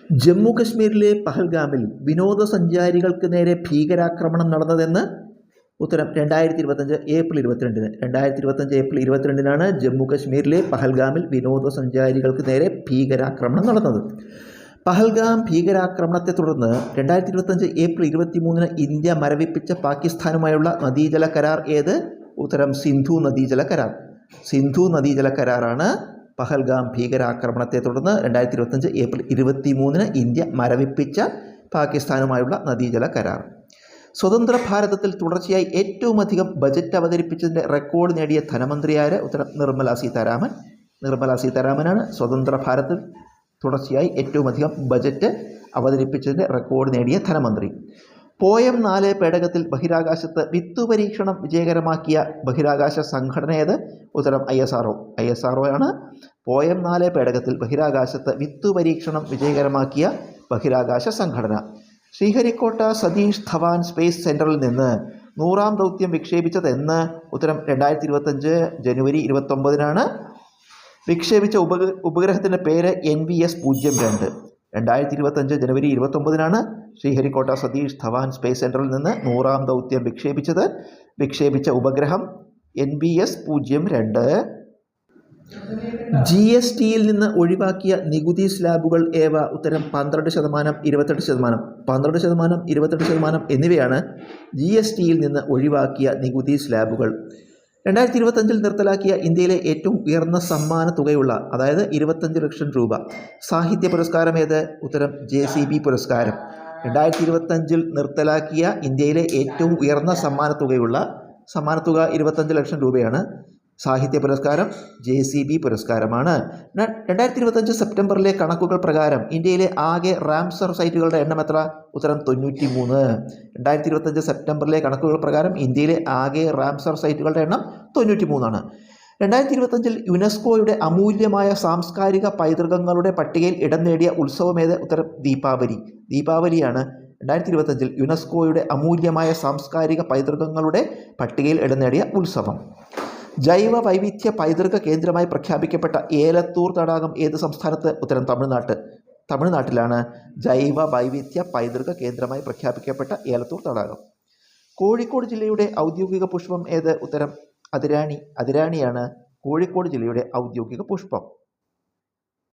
ജമ്മു കശ്മീരിലെ പഹൽഗാമിൽ വിനോദസഞ്ചാരികൾക്ക് നേരെ ഭീകരാക്രമണം നടന്നതെന്ന് ഉത്തരം 2025 ഏപ്രിൽ 22-ന്. 2025 ഏപ്രിൽ 22-നാണ് ജമ്മു കശ്മീരിലെ പഹൽഗാമിൽ വിനോദസഞ്ചാരികൾക്ക് നേരെ ഭീകരാക്രമണം നടന്നത്. പഹൽഗാം ഭീകരാക്രമണത്തെ തുടർന്ന് 2025 ഏപ്രിൽ 23-ന് ഇന്ത്യ മരവിപ്പിച്ച പാകിസ്ഥാനുമായുള്ള നദീജല കരാർ ഏത്? ഉത്തരം സിന്ധു നദീജല കരാർ. സിന്ധു നദീജല കരാറാണ് പഹൽഗാം ഭീകരാക്രമണത്തെ തുടർന്ന് 2025 ഏപ്രിൽ 23-ന് ഇന്ത്യ മരവിപ്പിച്ച പാകിസ്ഥാനുമായുള്ള നദീജല കരാർ. സ്വതന്ത്ര ഭാരതത്തിൽ തുടർച്ചയായി ഏറ്റവും അധികം ബജറ്റ് അവതരിപ്പിച്ചതിൻ്റെ റെക്കോർഡ് നേടിയ ധനമന്ത്രിയാര്? ഉത്തരം നിർമ്മല സീതാരാമൻ. നിർമ്മല സീതാരാമനാണ് സ്വതന്ത്ര ഭാരതത്തിൽ തുടർച്ചയായി ഏറ്റവും അധികം ബജറ്റ് അവതരിപ്പിച്ചതിൻ്റെ റെക്കോർഡ് നേടിയ ധനമന്ത്രി. പോയം 4 പേടകത്തിൽ ബഹിരാകാശത്ത് വിത്തുപരീക്ഷണം വിജയകരമാക്കിയ ബഹിരാകാശ സംഘടന ഏത്? ഉത്തരം ISRO ആണ്. പോയം 4 പേടകത്തിൽ ബഹിരാകാശത്ത് വിത്തുപരീക്ഷണം വിജയകരമാക്കിയ ബഹിരാകാശ സംഘടന. ശ്രീഹരിക്കോട്ട സതീഷ് ധവാൻ സ്പേസ് സെൻറ്ററിൽ നിന്ന് 100ാം ദൗത്യം വിക്ഷേപിച്ചതെന്ന്? ഉത്തരം 2025 ജനുവരി 29-നാണ്. വിക്ഷേപിച്ച ഉപഗ്രഹത്തിൻ്റെ പേര് NVS-02. 2025 ജനുവരി 29-നാണ് ശ്രീഹരിക്കോട്ട സതീഷ് ധവാൻ സ്പേസ് സെൻറ്ററിൽ നിന്ന് 100ാം ദൗത്യം വിക്ഷേപിച്ചത്. വിക്ഷേപിച്ച ഉപഗ്രഹം NVS-02. GSTയിൽ നിന്ന് ഒഴിവാക്കിയ നികുതി സ്ലാബുകൾ ഏവ? ഉത്തരം 12%, 28%. 12%, 28% എന്നിവയാണ് GSTയിൽ നിന്ന് ഒഴിവാക്കിയ നികുതി സ്ലാബുകൾ. 2025 നിർത്തലാക്കിയ ഇന്ത്യയിലെ ഏറ്റവും ഉയർന്ന സമ്മാന തുകയുള്ള, അതായത് 25 ലക്ഷം രൂപ സാഹിത്യ പുരസ്കാരം ഏത്? ഉത്തരം JCB പുരസ്കാരം. 2025 നിർത്തലാക്കിയ ഇന്ത്യയിലെ ഏറ്റവും ഉയർന്ന സമ്മാനത്തുക 25 ലക്ഷം രൂപയാണ്. സാഹിത്യ പുരസ്കാരം JCB പുരസ്കാരമാണ്. 2025 സെപ്റ്റംബറിലെ കണക്കുകൾ പ്രകാരം ഇന്ത്യയിലെ ആകെ റാംസർ സൈറ്റുകളുടെ എണ്ണം എത്ര? ഉത്തരം 93. 2025 സെപ്റ്റംബറിലെ കണക്കുകൾ പ്രകാരം ഇന്ത്യയിലെ ആകെ റാംസർ സൈറ്റുകളുടെ എണ്ണം 93ആണ്. 2025 യുനെസ്കോയുടെ അമൂല്യമായ സാംസ്കാരിക പൈതൃകങ്ങളുടെ പട്ടികയിൽ ഇടം നേടിയ ഉത്സവം ഏത്? ഉത്തരം ദീപാവലിയാണ്. 2025 യുനെസ്കോയുടെ അമൂല്യമായ സാംസ്കാരിക പൈതൃകങ്ങളുടെ പട്ടികയിൽ ഇടം നേടിയ ഉത്സവം. ജൈവ വൈവിധ്യ പൈതൃക കേന്ദ്രമായി പ്രഖ്യാപിക്കപ്പെട്ട ഏലത്തൂർ തടാകം ഏത് സംസ്ഥാനത്ത്? ഉത്തരം തമിഴ്നാട്ടിലാണ് ജൈവ വൈവിധ്യ പൈതൃക കേന്ദ്രമായി പ്രഖ്യാപിക്കപ്പെട്ട ഏലത്തൂർ തടാകം. കോഴിക്കോട് ജില്ലയുടെ ഔദ്യോഗിക പുഷ്പം ഏത്? ഉത്തരം അതിരാണിയാണ് കോഴിക്കോട് ജില്ലയുടെ ഔദ്യോഗിക പുഷ്പം.